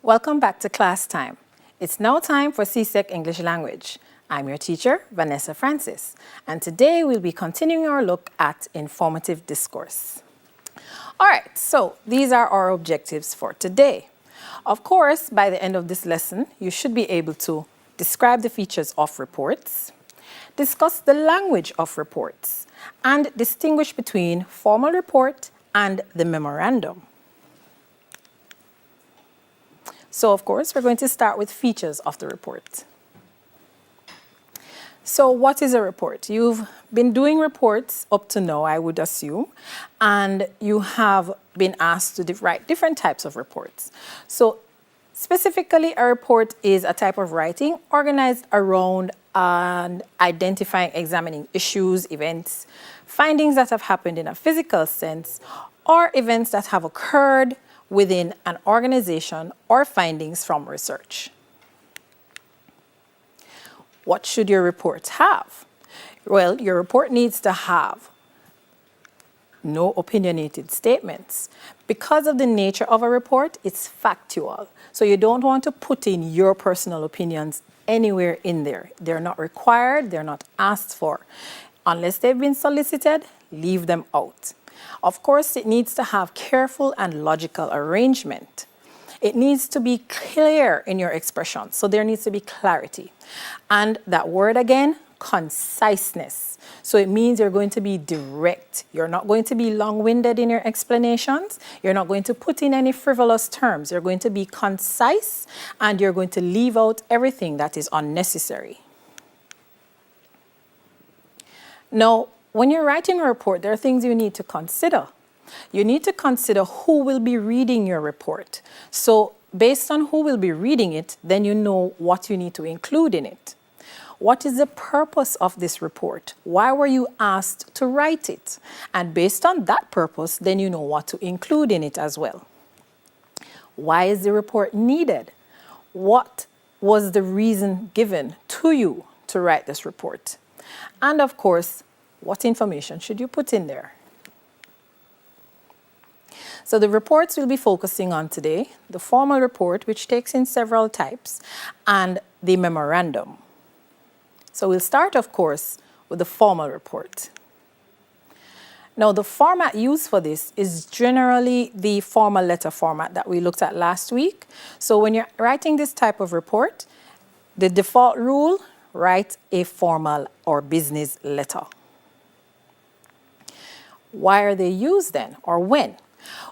Welcome back to class time. It's now time for CSEC English Language. I'm your teacher, Vanessa Francis, and today we'll be continuing our look at informative discourse. All right, so these are our objectives for today. Of course, by the end of this lesson, you should be able to describe the features of reports, discuss the language of reports, and distinguish between formal report and the memorandum. So, of course, we're going to start with features of the report. So, what is a report? You've been doing reports up to now, I would assume, and you have been asked to write different types of reports. So, specifically, a report is a type of writing organized around and identifying, examining issues, events, findings that have happened in a physical sense, or events that have occurred within an organization or findings from research. What should your report have? Well, your report needs to have no opinionated statements. Because of the nature of a report, it's factual. So you don't want to put in your personal opinions anywhere in there. They're not required, they're not asked for. Unless they've been solicited, leave them out. Of course, it needs to have careful and logical arrangement. It needs to be clear in your expression, so there needs to be clarity. And that word again, conciseness. So it means you're going to be direct. You're not going to be long-winded in your explanations. You're not going to put in any frivolous terms. You're going to be concise, and you're going to leave out everything that is unnecessary. Now, when you're writing a report, there are things you need to consider. You need to consider who will be reading your report. So based on who will be reading it, then you know what you need to include in it. What is the purpose of this report? Why were you asked to write it? And based on that purpose, then you know what to include in it as well. Why is the report needed? What was the reason given to you to write this report? And of course, what information should you put in there? So the reports we'll be focusing on today, the formal report, which takes in several types, and the memorandum. So we'll start, of course, with the formal report. Now, the format used for this is generally the formal letter format that we looked at last week. So when you're writing this type of report, the default rule, write a formal or business letter. Why are they used then, or when?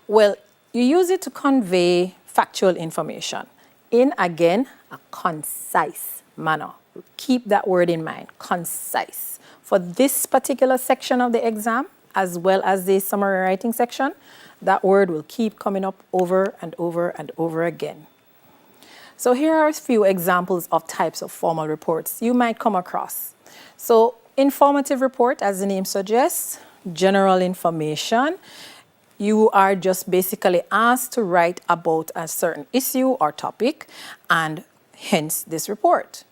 Well, you use it to convey factual information in, again, a concise manner. Keep that word in mind, concise. For this particular section of the exam, as well as the summary writing section, that word will keep coming up over and over and over again. So here are a few examples of types of formal reports you might come across. So informative report, as the name suggests, general information. You are just basically asked to write about a certain issue or topic, and hence this report.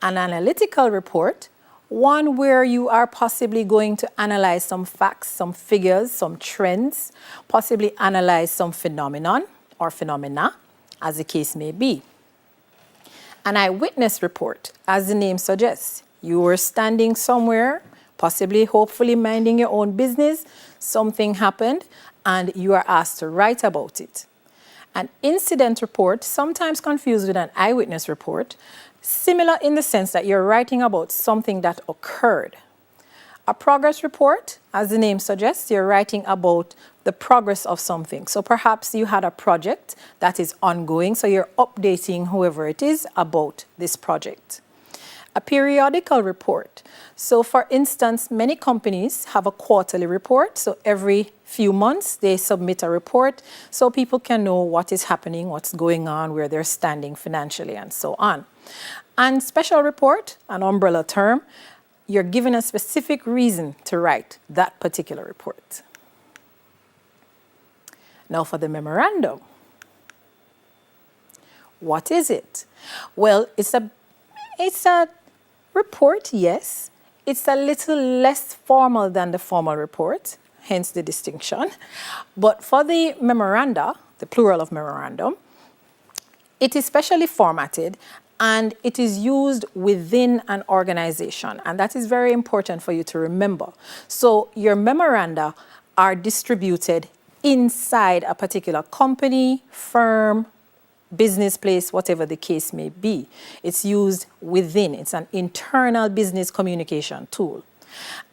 An analytical report, one where you are possibly going to analyze some facts, some figures, some trends, possibly analyze some phenomenon or phenomena, as the case may be. An eyewitness report, as the name suggests, you were standing somewhere, possibly, hopefully minding your own business, something happened, and you are asked to write about it. An incident report, sometimes confused with an eyewitness report, similar in the sense that you're writing about something that occurred. A progress report, as the name suggests, you're writing about the progress of something. So perhaps you had a project that is ongoing, so you're updating whoever it is about this project. A periodical report. So for instance, many companies have a quarterly report. So every few months they submit a report so people can know what is happening, what's going on, where they're standing financially, and so on. And special report, an umbrella term, you're given a specific reason to write that particular report. Now for the memorandum. What is it? Well, it's a report, yes. It's a little less formal than the formal report, hence the distinction. But for the memoranda, the plural of memorandum, It is specially formatted and it is used within an organization. And that is very important for you to remember. So your memoranda are distributed inside a particular company, firm, business place, whatever the case may be. It's used within. It's an internal business communication tool.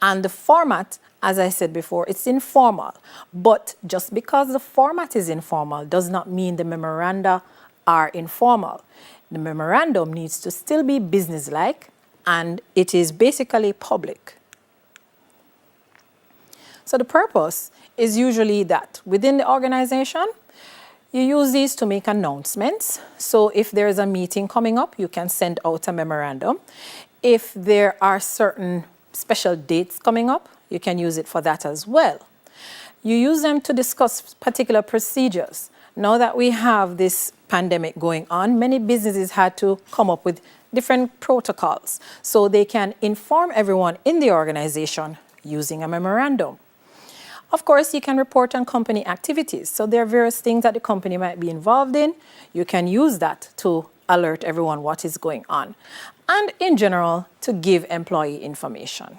And the format, as I said before, it's informal. But just because the format is informal does not mean the memoranda are informal. The memorandum needs to still be businesslike, and it is basically public. So the purpose is usually that within the organization, you use these to make announcements. So if there's a meeting coming up, you can send out a memorandum. If there are certain special dates coming up, you can use it for that as well. You use them to discuss particular procedures. Now that we have this pandemic going on, many businesses had to come up with different protocols so they can inform everyone in the organization using a memorandum. Of course, you can report on company activities. So there are various things that the company might be involved in. You can use that to alert everyone what is going on. And in general, to give employee information.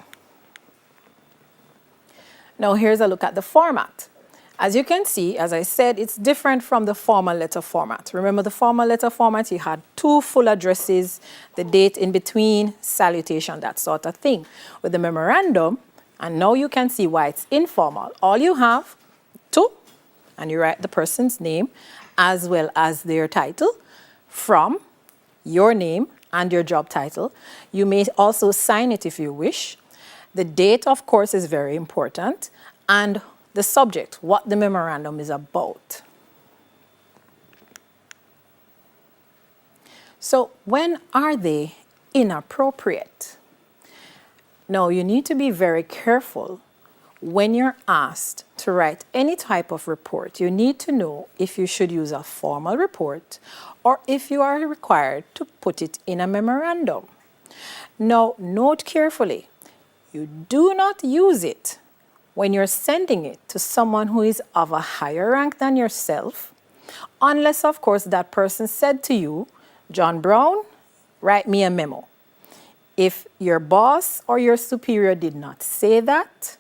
Now here's a look at the format. As you can see, as I said, it's different from the formal letter format. Remember the formal letter format, you had two full addresses, the date in between, salutation, that sort of thing. With the memorandum, and now you can see why it's informal. All you have, to, and you write the person's name, as well as their title, from, your name, and your job title. You may also sign it if you wish. The date, of course, is very important, and the subject, what the memorandum is about. So when are they inappropriate? Now, you need to be very careful when you're asked to write any type of report. You need to know if you should use a formal report or if you are required to put it in a memorandum. Now, note carefully, you do not use it when you're sending it to someone who is of a higher rank than yourself, unless, of course, that person said to you, John Brown, write me a memo. If your boss or your superior did not say that,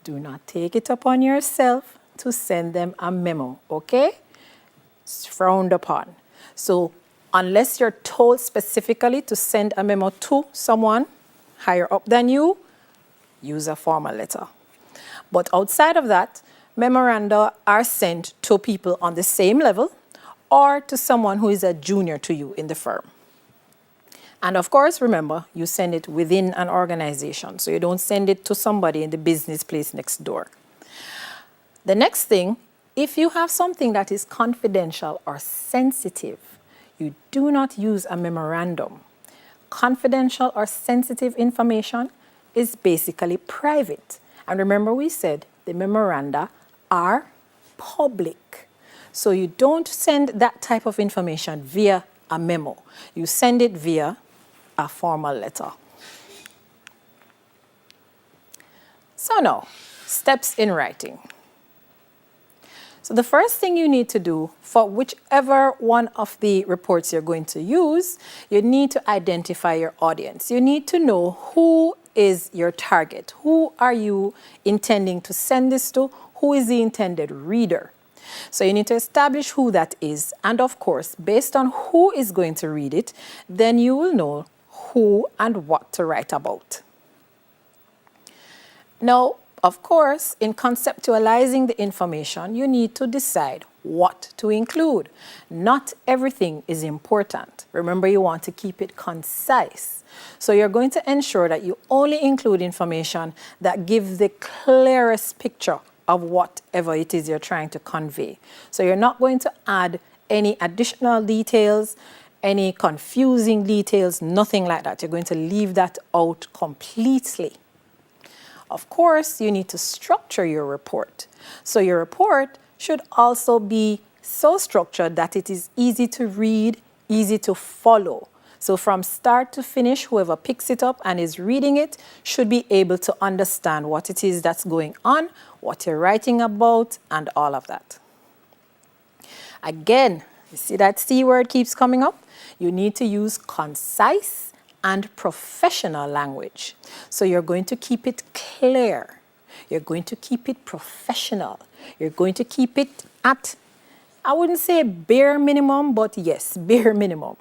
do not take it upon yourself to send them a memo, okay? It's frowned upon. So unless you're told specifically to send a memo to someone higher up than you, use a formal letter. But outside of that, memoranda are sent to people on the same level or to someone who is a junior to you in the firm. And of course, remember, you send it within an organization, so you don't send it to somebody in the business place next door. The next thing, if you have something that is confidential or sensitive, you do not use a memorandum. Confidential or sensitive information is basically private. And remember we said the memoranda are public. So you don't send that type of information via a memo. You send it via a formal letter. So now, steps in writing. So the first thing you need to do for whichever one of the reports you're going to use, you need to identify your audience. You need to know who is your target. Who are you intending to send this to? Who is the intended reader? So you need to establish who that is. And of course, based on who is going to read it, then you will know who and what to write about. Now, of course, in conceptualizing the information, you need to decide what to include. Not everything is important. Remember, you want to keep it concise. So you're going to ensure that you only include information that gives the clearest picture of whatever it is you're trying to convey. So you're not going to add any additional details, any confusing details, nothing like that. You're going to leave that out completely. Of course, you need to structure your report. So your report should also be so structured that it is easy to read, easy to follow. So from start to finish, whoever picks it up and is reading it should be able to understand what it is that's going on, what you're writing about, and all of that. Again, You see that C word keeps coming up? You need to use concise and professional language. So you're going to keep it clear. You're going to keep it professional. You're going to keep it at, I wouldn't say bare minimum, but yes, bare minimum.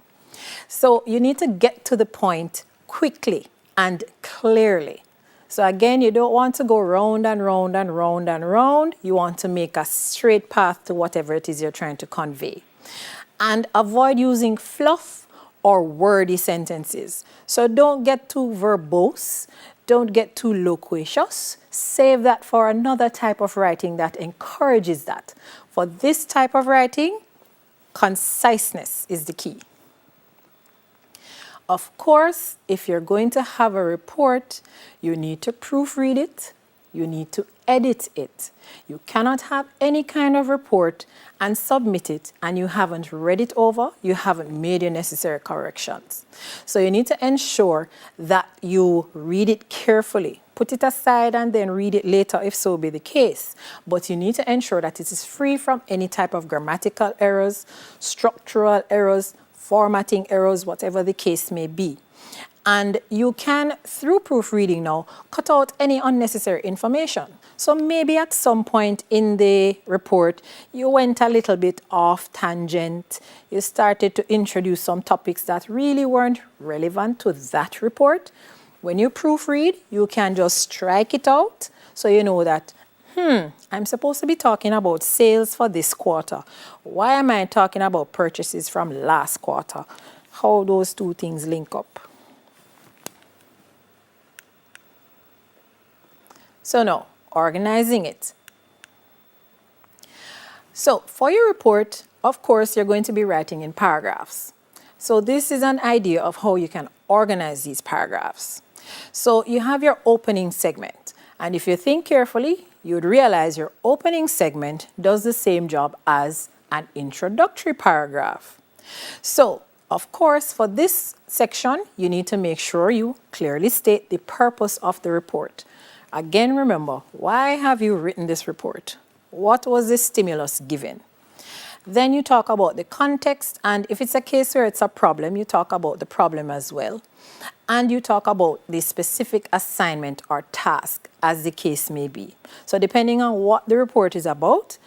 So you need to get to the point quickly and clearly. So again, you don't want to go round and round and round and round. You want to make a straight path to whatever it is you're trying to convey. And avoid using fluff or wordy sentences. So don't get too verbose. Don't get too loquacious. Save that for another type of writing that encourages that. For this type of writing, conciseness is the key. Of course, if you're going to have a report, you need to proofread it, you need to edit it. You cannot have any kind of report and submit it and you haven't read it over, you haven't made your necessary corrections. So you need to ensure that you read it carefully. Put it aside and then read it later if so be the case. But you need to ensure that it is free from any type of grammatical errors, structural errors, formatting errors, whatever the case may be. And you can, through proofreading now, cut out any unnecessary information. So maybe at some point in the report, you went a little bit off tangent. You started to introduce some topics that really weren't relevant to that report. When you proofread, you can just strike it out so you know that, I'm supposed to be talking about sales for this quarter. Why am I talking about purchases from last quarter? How those two things link up. So now, organizing it. So for your report, of course, you're going to be writing in paragraphs. So this is an idea of how you can organize these paragraphs. So you have your opening segment. And if you think carefully, you would realize your opening segment does the same job as an introductory paragraph. So, of course, for this section, you need to make sure you clearly state the purpose of the report. Again, remember, why have you written this report? What was the stimulus given? Then you talk about the context, and if it's a case where it's a problem, you talk about the problem as well. And you talk about the specific assignment or task, as the case may be. So depending on what the report is about,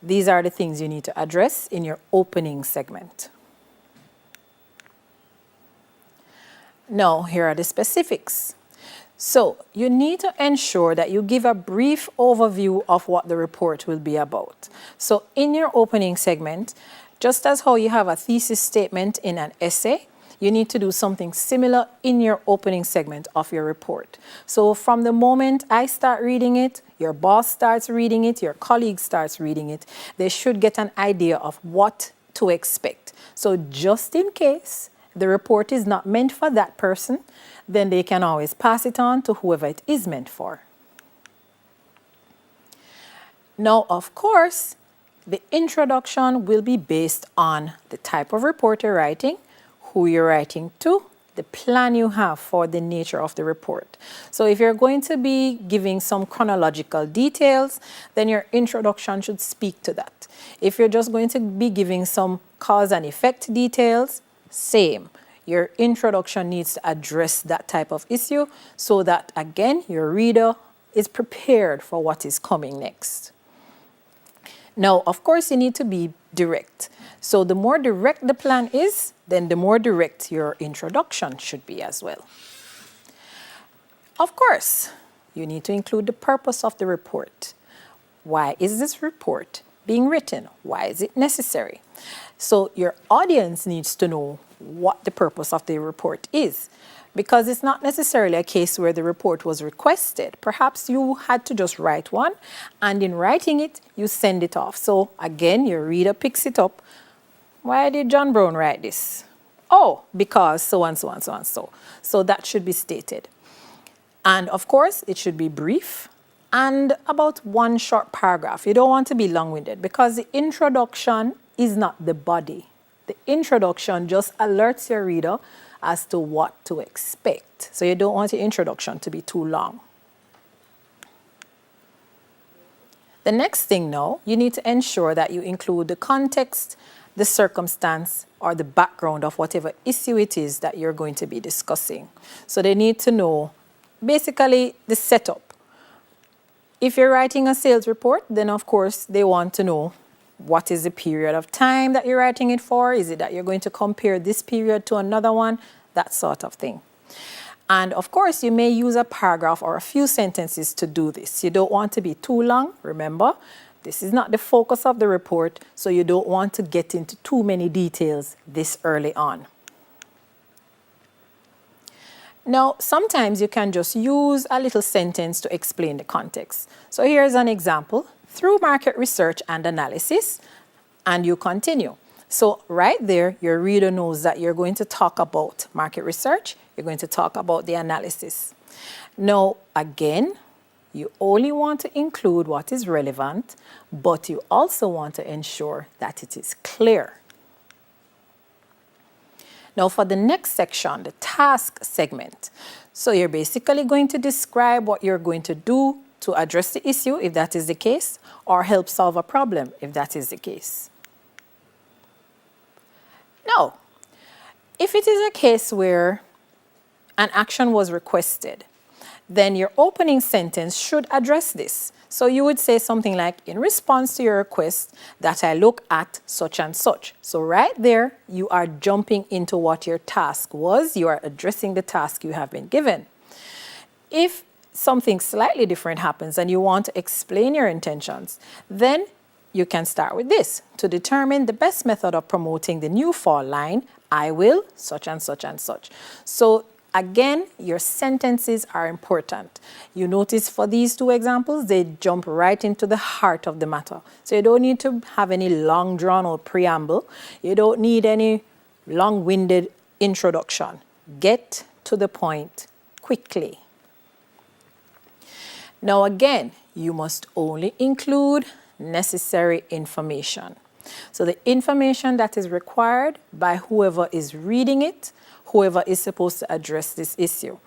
these are the things you need to address in your opening segment. Now, here are the specifics. So you need to ensure that you give a brief overview of what the report will be about. So in your opening segment, just as how you have a thesis statement in an essay, you need to do something similar in your opening segment of your report. So from the moment I start reading it, your boss starts reading it, your colleague starts reading it, they should get an idea of what to expect. So just in case the report is not meant for that person, then they can always pass it on to whoever it is meant for. Now, of course, the introduction will be based on the type of report you're writing, who you're writing to, the plan you have for the nature of the report. So if you're going to be giving some chronological details, then your introduction should speak to that. If you're just going to be giving some cause and effect details, same. Your introduction needs to address that type of issue so that, again, your reader is prepared for what is coming next. Now, of course, you need to be direct. So the more direct the plan is, then the more direct your introduction should be as well. Of course, you need to include the purpose of the report. Why is this report being written? Why is it necessary? So your audience needs to know what the purpose of the report is, because it's not necessarily a case where the report was requested. Perhaps you had to just write one, and in writing it, you send it off. So again, your reader picks it up. Why did John Brown write this? Oh, because so and so and so and so. So that should be stated. And of course, it should be brief and about one short paragraph. You don't want to be long-winded because the introduction is not the body. The introduction just alerts your reader as to what to expect. So you don't want your introduction to be too long. The next thing now, you need to ensure that you include the context the circumstance or the background of whatever issue it is that you're going to be discussing. So they need to know basically the setup. If you're writing a sales report, then of course they want to know what is the period of time that you're writing it for. Is it that you're going to compare this period to another one? That sort of thing. And of course, you may use a paragraph or a few sentences to do this. You don't want to be too long. Remember, this is not the focus of the report, so you don't want to get into too many details this early on. Now, sometimes you can just use a little sentence to explain the context. So here's an example. Through market research and analysis, and you continue. So right there, your reader knows that you're going to talk about market research, you're going to talk about the analysis. Now, again, you only want to include what is relevant, but you also want to ensure that it is clear. Now for the next section, the task segment. So you're basically going to describe what you're going to do to address the issue, if that is the case, or help solve a problem, if that is the case. Now, if it is a case where an action was requested, then your opening sentence should address this. So you would say something like, in response to your request that I look at such and such. So right there, you are jumping into what your task was. You are addressing the task you have been given. If something slightly different happens and you want to explain your intentions, then you can start with this. To determine the best method of promoting the new fall line, I will such and such and such. So again, your sentences are important. You notice for these two examples, they jump right into the heart of the matter. So you don't need to have any long drawn out preamble. You don't need any long-winded introduction. Get to the point quickly. Now again, you must only include necessary information. So the information that is required by whoever is reading it, whoever is supposed to address this issue.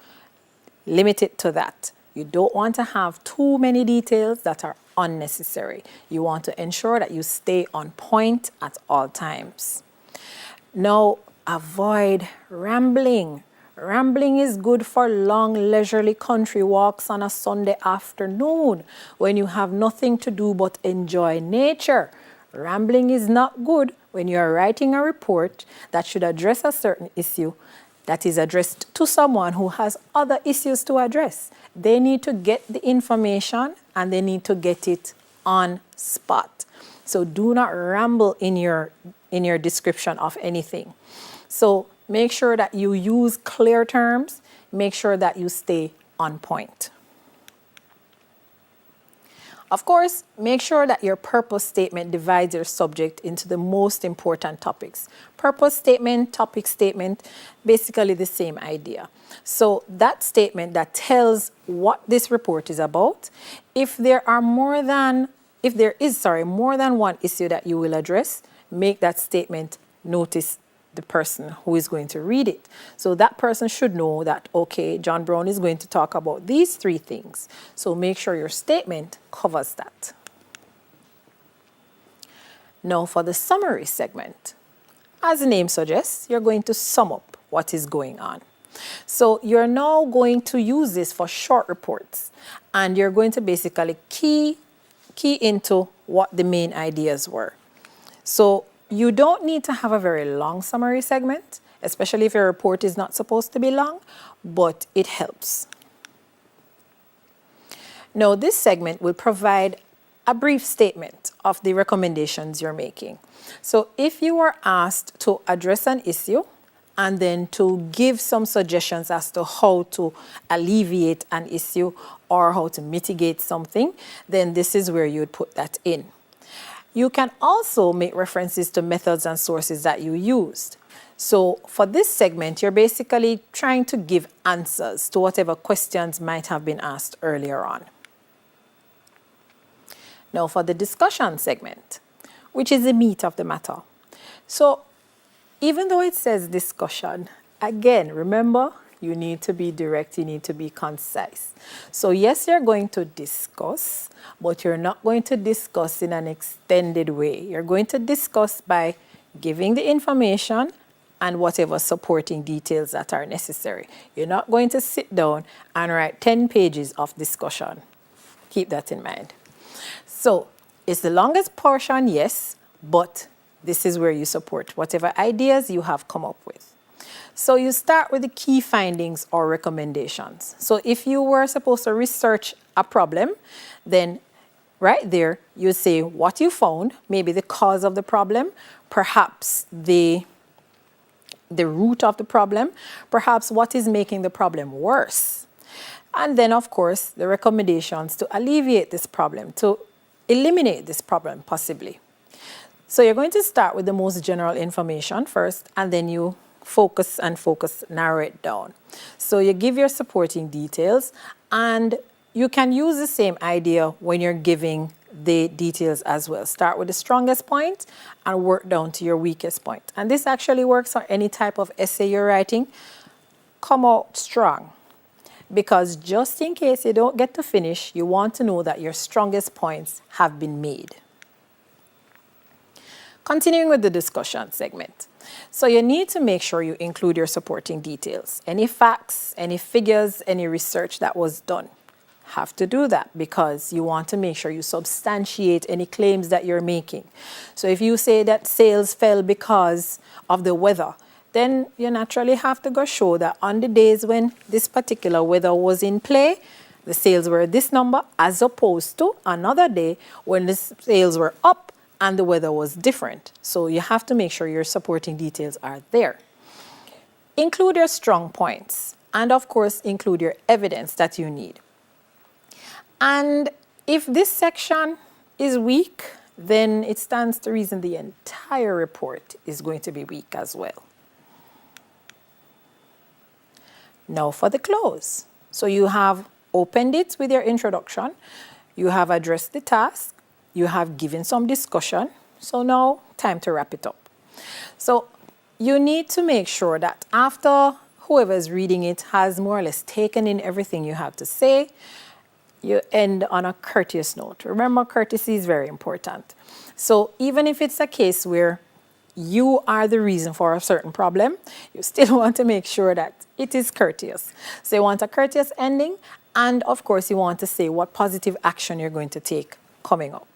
Limit it to that. You don't want to have too many details that are unnecessary. You want to ensure that you stay on point at all times. Now, avoid rambling. Rambling is good for long, leisurely country walks on a Sunday afternoon when you have nothing to do but enjoy nature. Rambling is not good when you are writing a report that should address a certain issue that is addressed to someone who has other issues to address. They need to get the information and they need to get it on spot. So do not ramble in your description of anything. So make sure that you use clear terms. Make sure that you stay on point. Of course, make sure that your purpose statement divides your subject into the most important topics. Purpose statement, topic statement, basically the same idea. So that statement that tells what this report is about, if there is more than one issue that you will address, make that statement notice the person who is going to read it. So that person should know that, okay, John Brown is going to talk about these three things. So make sure your statement covers that. Now for the summary segment. As the name suggests, you're going to sum up what is going on. So you're now going to use this for short reports, and you're going to basically key into what the main ideas were. So you don't need to have a very long summary segment, especially if your report is not supposed to be long, but it helps. Now, this segment will provide a brief statement of the recommendations you're making. So if you are asked to address an issue and then to give some suggestions as to how to alleviate an issue or how to mitigate something, then this is where you'd put that in. You can also make references to methods and sources that you used. So for this segment, you're basically trying to give answers to whatever questions might have been asked earlier on. Now for the discussion segment, which is the meat of the matter. So even though it says discussion, again, remember, you need to be direct, you need to be concise. So yes, you're going to discuss, but you're not going to discuss in an extended way. You're going to discuss by giving the information and whatever supporting details that are necessary. You're not going to sit down and write 10 pages of discussion. Keep that in mind. So it's the longest portion, yes, but this is where you support whatever ideas you have come up with. So you start with the key findings or recommendations. So if you were supposed to research a problem, then right there you say what you found, maybe the cause of the problem, perhaps the root of the problem, perhaps what is making the problem worse. And then, of course, the recommendations to alleviate this problem, to eliminate this problem possibly. So you're going to start with the most general information first, and then you focus, narrow it down. So you give your supporting details, and you can use the same idea when you're giving the details as well. Start with the strongest point and work down to your weakest point. And this actually works on any type of essay you're writing. Come out strong, because just in case you don't get to finish, you want to know that your strongest points have been made. Continuing with the discussion segment. So you need to make sure you include your supporting details. Any facts, any figures, any research that was done. Have to do that because you want to make sure you substantiate any claims that you're making. So if you say that sales fell because of the weather, then you naturally have to go show that on the days when this particular weather was in play, the sales were this number, as opposed to another day when the sales were up and the weather was different. So you have to make sure your supporting details are there. Include your strong points, and of course include your evidence that you need. And if this section is weak, then it stands to reason the entire report is going to be weak as well. Now for the close. So you have opened it with your introduction, you have addressed the task, you have given some discussion, so now time to wrap it up. So you need to make sure that after whoever is reading it has more or less taken in everything you have to say, you end on a courteous note. Remember, courtesy is very important. So even if it's a case where you are the reason for a certain problem, you still want to make sure that it is courteous. So you want a courteous ending, and of course you want to say what positive action you're going to take coming up.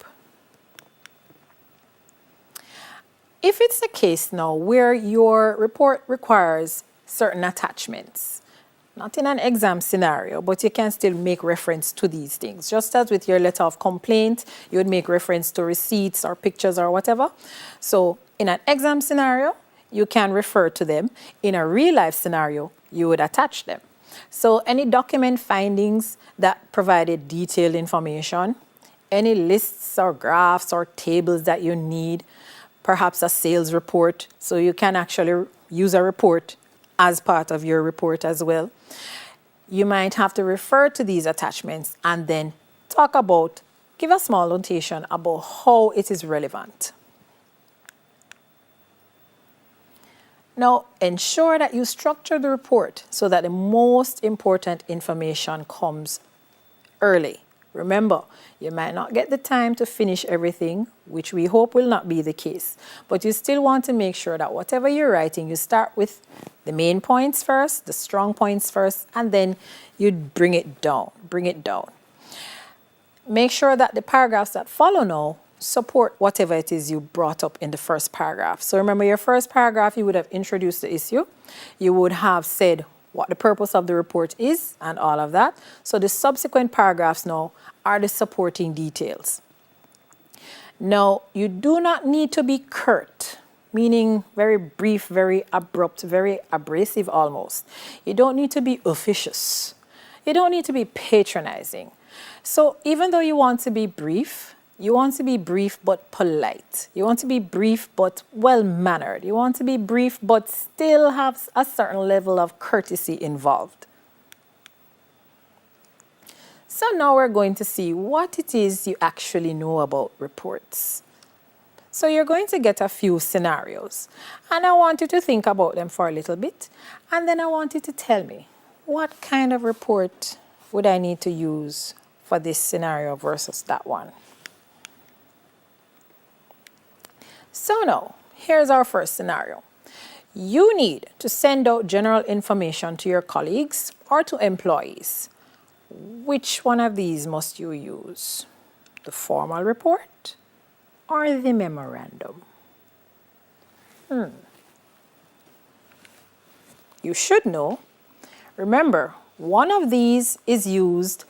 If it's the case now where your report requires certain attachments, not in an exam scenario, but you can still make reference to these things. Just as with your letter of complaint, you would make reference to receipts or pictures or whatever. So in an exam scenario, you can refer to them. In a real life scenario, you would attach them. So any document findings that provided detailed information, any lists or graphs or tables that you need, perhaps a sales report, so you can actually use a report as part of your report as well. You might have to refer to these attachments and then give a small notation about how it is relevant. Now, ensure that you structure the report so that the most important information comes early. Remember, you might not get the time to finish everything, which we hope will not be the case. But you still want to make sure that whatever you're writing, you start with the main points first, the strong points first, and then you bring it down. Make sure that the paragraphs that follow now support whatever it is you brought up in the first paragraph. So remember, your first paragraph, you would have introduced the issue. You would have said what the purpose of the report is and all of that. So the subsequent paragraphs now are the supporting details. Now, you do not need to be curt, meaning very brief, very abrupt, very abrasive almost. You don't need to be officious. You don't need to be patronizing. So even though you want to be brief, you want to be brief but polite. You want to be brief but well-mannered. You want to be brief but still have a certain level of courtesy involved. So now we're going to see what it is you actually know about reports. So you're going to get a few scenarios, and I want you to think about them for a little bit, and then I want you to tell me, what kind of report would I need to use for this scenario versus that one? So now, Here's our first scenario. You need to send out general information to your colleagues or to employees. Which one of these must you use? The formal report or the memorandum? You should know. Remember, one of these is used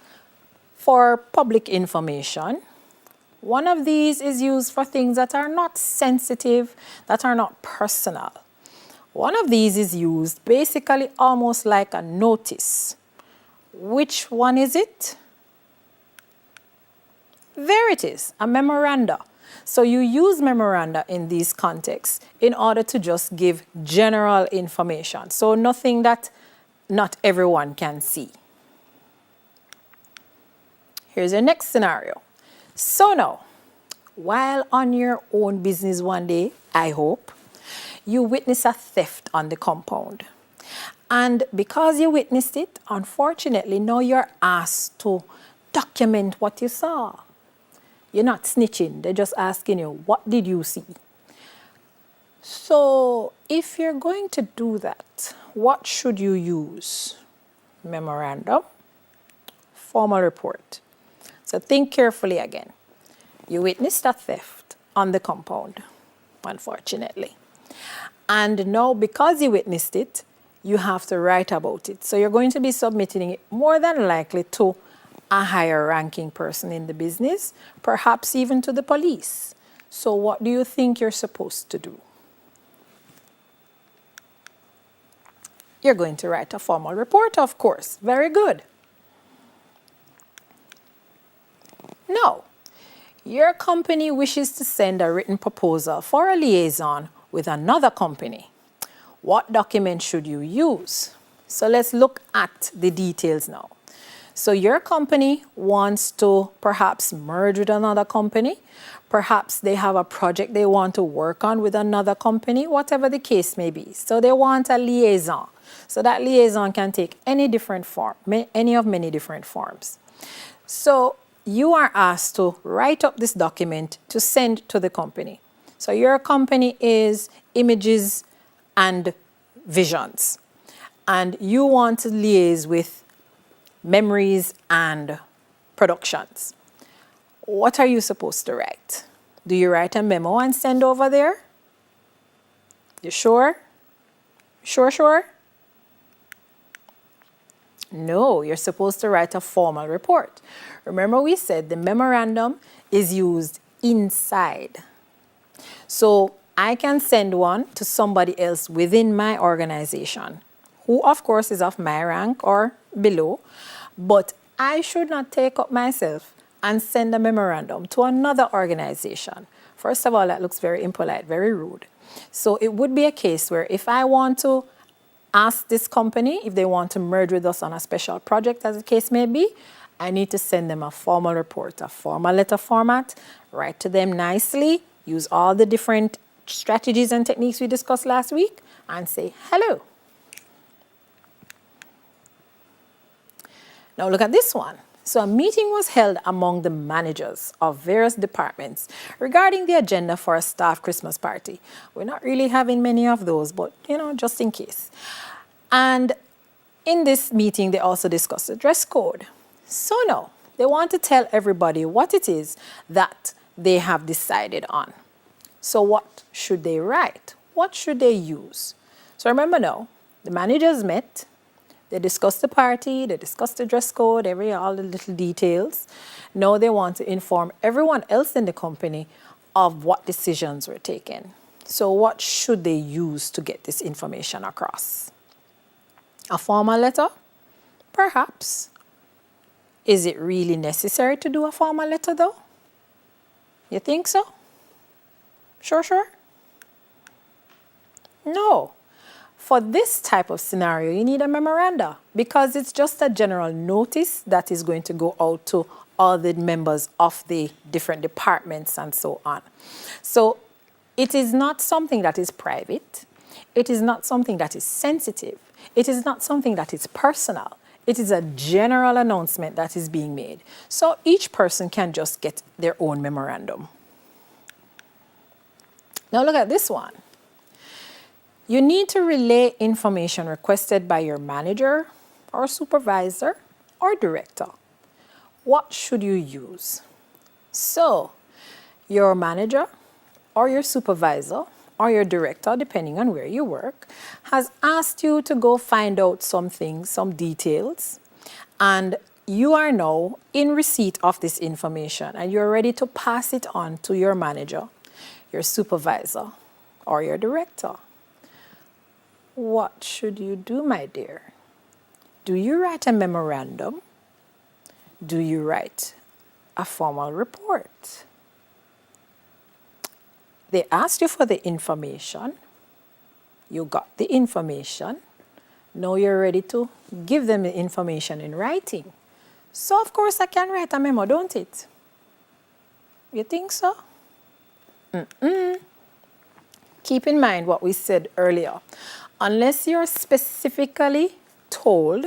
for public information. One of these is used for things that are not sensitive, that are not personal. One of these is used basically almost like a notice. Which one is it? There it is, a memoranda. So you use memoranda in these contexts in order to just give general information. So nothing that not everyone can see. Here's your next scenario. So now, while on your own business one day, I hope, you witness a theft on the compound. And because you witnessed it, unfortunately, now you're asked to document what you saw. You're not snitching, they're just asking you, what did you see? So if you're going to do that, what should you use? Memorandum, formal report. So think carefully again. You witnessed a theft on the compound, unfortunately. And now because you witnessed it, you have to write about it. So you're going to be submitting it more than likely to a higher ranking person in the business, perhaps even to the police. So what do you think you're supposed to do? You're going to write a formal report, of course. Very good. Now, your company wishes to send a written proposal for a liaison with another company. What document should you use? So let's look at the details now. So your company wants to perhaps merge with another company. Perhaps they have a project they want to work on with another company, whatever the case may be. So they want a liaison. So that liaison can take any different form, any of many different forms. So you are asked to write up this document to send to the company. So your company is Images and Visions, and you want to liaise with Memories and Productions. What are you supposed to write? Do you write a memo and send over there? You sure? Sure? No, you're supposed to write a formal report. Remember we said the memorandum is used inside. So I can send one to somebody else within my organization, who of course is of my rank or below, but I should not take up myself and send a memorandum to another organization. First of all, that looks very impolite, very rude. So it would be a case where if I want to ask this company if they want to merge with us on a special project, as the case may be, I need to send them a formal report, a formal letter format, write to them nicely, use all the different strategies and techniques we discussed last week, and say, hello. Now look at this one. So a meeting was held among the managers of various departments regarding the agenda for a staff Christmas party. We're not really having many of those, but just in case. And in this meeting, they also discussed the dress code. So now, they want to tell everybody what it is that they have decided on. So what should they write? What should they use? So remember now, the managers met. They discussed the party, they discussed the dress code, all the little details. Now they want to inform everyone else in the company of what decisions were taken. So what should they use to get this information across? A formal letter? Perhaps. Is it really necessary to do a formal letter though? You think so? Sure? No. For this type of scenario, you need a memoranda because it's just a general notice that is going to go out to all the members of the different departments and so on. So it is not something that is private. It is not something that is sensitive. It is not something that is personal. It is a general announcement that is being made. So each person can just get their own memorandum. Now look at this one. You need to relay information requested by your manager or supervisor or director. What should you use? So, your manager or your supervisor or your director, depending on where you work, has asked you to go find out something, some details, and you are now in receipt of this information and you're ready to pass it on to your manager, your supervisor, or your director. What should you do, my dear? Do you write a memorandum? Do you write a formal report? They asked you for the information. You got the information. Now you're ready to give them the information in writing. So of course I can write a memo, don't it? You think so? Keep in mind what we said earlier. Unless you're specifically told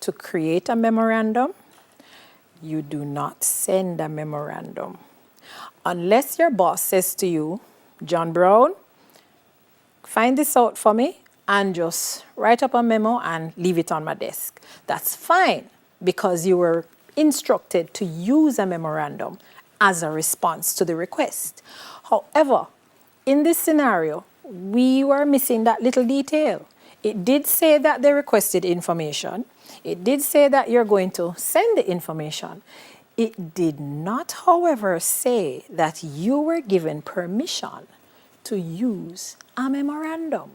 to create a memorandum, you do not send a memorandum. Unless your boss says to you, John Brown, find this out for me and just write up a memo and leave it on my desk. That's fine because you were instructed to use a memorandum as a response to the request. However, in this scenario, we were missing that little detail. It did say that they requested information. It did say that you're going to send the information. It did not, however, say that you were given permission to use a memorandum.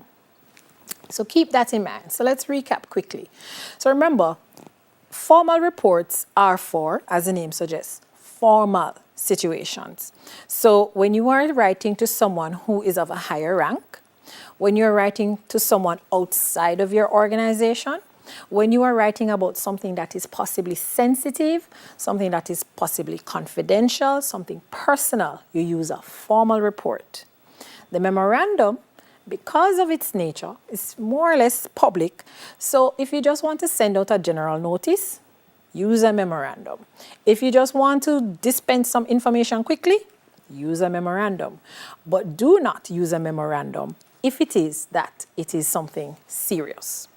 So keep that in mind. So let's recap quickly. So remember, formal reports are for, as the name suggests, formal situations. So when you are writing to someone who is of a higher rank, when you're writing to someone outside of your organization, when you are writing about something that is possibly sensitive, something that is possibly confidential, something personal, you use a formal report. The memorandum, because of its nature, is more or less public. So if you just want to send out a general notice, use a memorandum. If you just want to dispense some information quickly, use a memorandum. But do not use a memorandum if it is that it is something serious.